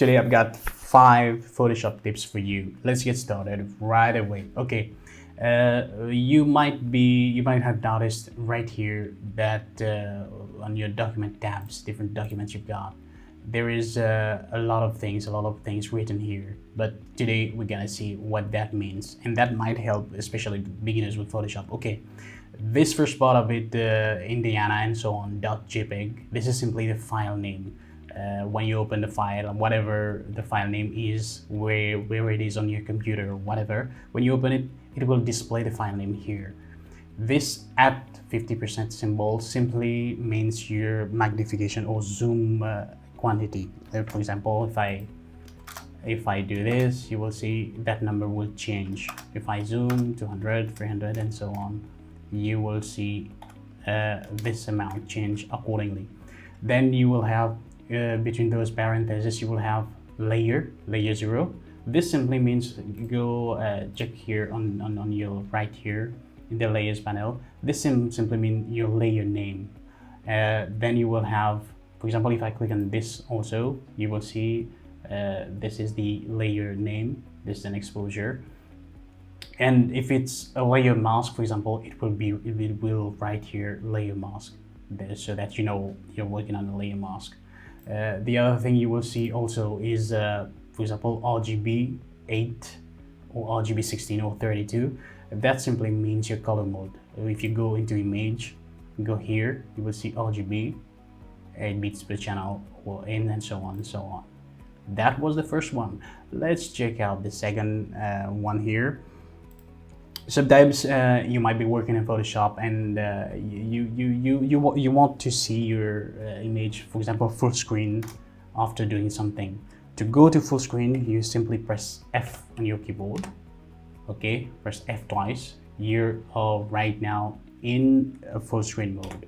Today I've got 5 Photoshop tips for you. Let's get started right away. Okay, you might have noticed right here that on your document tabs, different documents you've got, there is a lot of things written here. But today we're gonna see what that means, and that might help, especially beginners with Photoshop. Okay, this first part of it, Indiana and so on .jpg. This is simply the file name. When you open the file, whatever the file name is, where it is on your computer or whatever, when you open it, it will display the file name here. This at 50% symbol simply means your magnification or zoom quantity. For example, if I do this, you will see that number will change. If I zoom 200, 300 and so on, you will see this amount change accordingly. Then you will have between those parentheses, you will have layer 0. This simply means you go check here on your right here in the layers panel. This simply means your layer name. Then you will have, for example, if I click on this also, you will see this is the layer name. This is an exposure. And if it's a layer mask, for example, it will write here layer mask, so that you know you're working on a layer mask. The other thing you will see also is, for example, RGB 8 or RGB 16 or 32. That simply means your color mode. If you go into image, go here, you will see RGB 8 bits per channel or in, and so on and so on. That was the first one. Let's check out the second one here. Sometimes you might be working in Photoshop and you want to see your image, for example, full screen after doing something. To go to full screen, you simply press F on your keyboard. Okay, press F twice. You're right now in a full screen mode.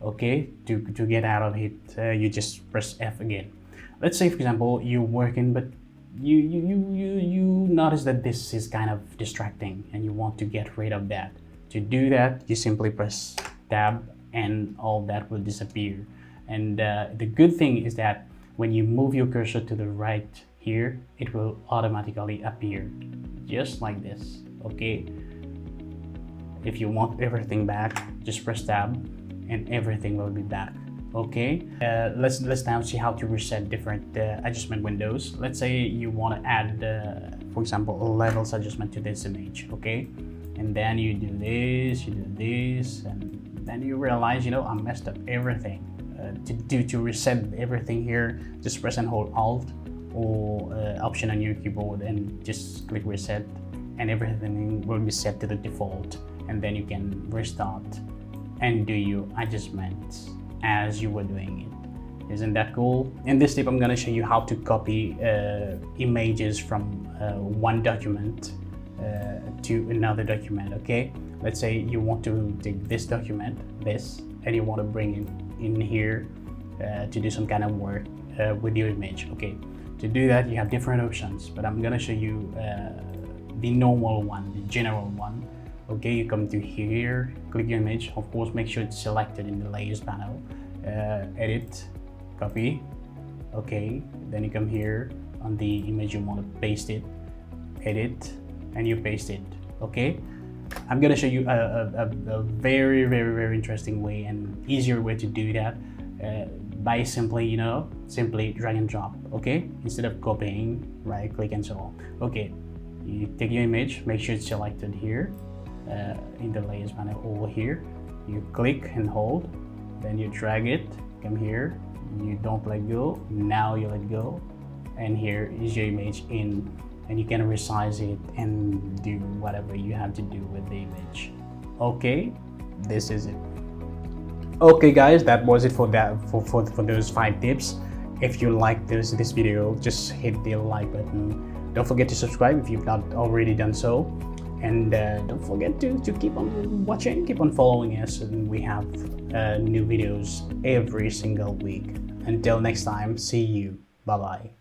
Okay, to get out of it, you just press F again. Let's say, for example, you're working, but you notice that this is kind of distracting and you want to get rid of that. To do that, you simply press tab and all that will disappear. And the good thing is that when you move your cursor to the right here, it will automatically appear just like this. Okay, if you want everything back, just press tab and everything will be back. Okay, let's now see how to reset different adjustment windows. Let's say you want to add, for example, a levels adjustment to this image. Okay, and then you do this, and then you realize, you know, I messed up everything. To reset everything here, just press and hold Alt or Option on your keyboard and just click reset, and everything will be set to the default. And then you can restart and do your adjustments as you were doing it. Isn't that cool? In this tip, I'm gonna show you how to copy images from one document to another document. Okay, let's say you want to take this document, and you want to bring it in here to do some kind of work with your image. Okay, to do that, you have different options, but I'm gonna show you the normal one, the general one. Okay, you come to here, click your image. Of course, make sure it's selected in the layers panel. Edit, copy. Okay, then you come here on the image you want to paste it. Edit, and you paste it. Okay, I'm gonna show you a very interesting way and easier way to do that by simply drag and drop. Okay, instead of copying, right click and so on. Okay, you take your image, make sure it's selected here. In the layers panel over here, you click and hold, then you drag it, come here, you don't let go, now you let go, and here is your image in, and you can resize it and do whatever you have to do with the image. Okay, this is it. Okay guys, that was it for those 5 tips. If you like this video, just hit the like button. Don't forget to subscribe if you've not already done so. And don't forget to keep on watching, keep on following us, and we have new videos every single week. Until next time, see you. Bye bye.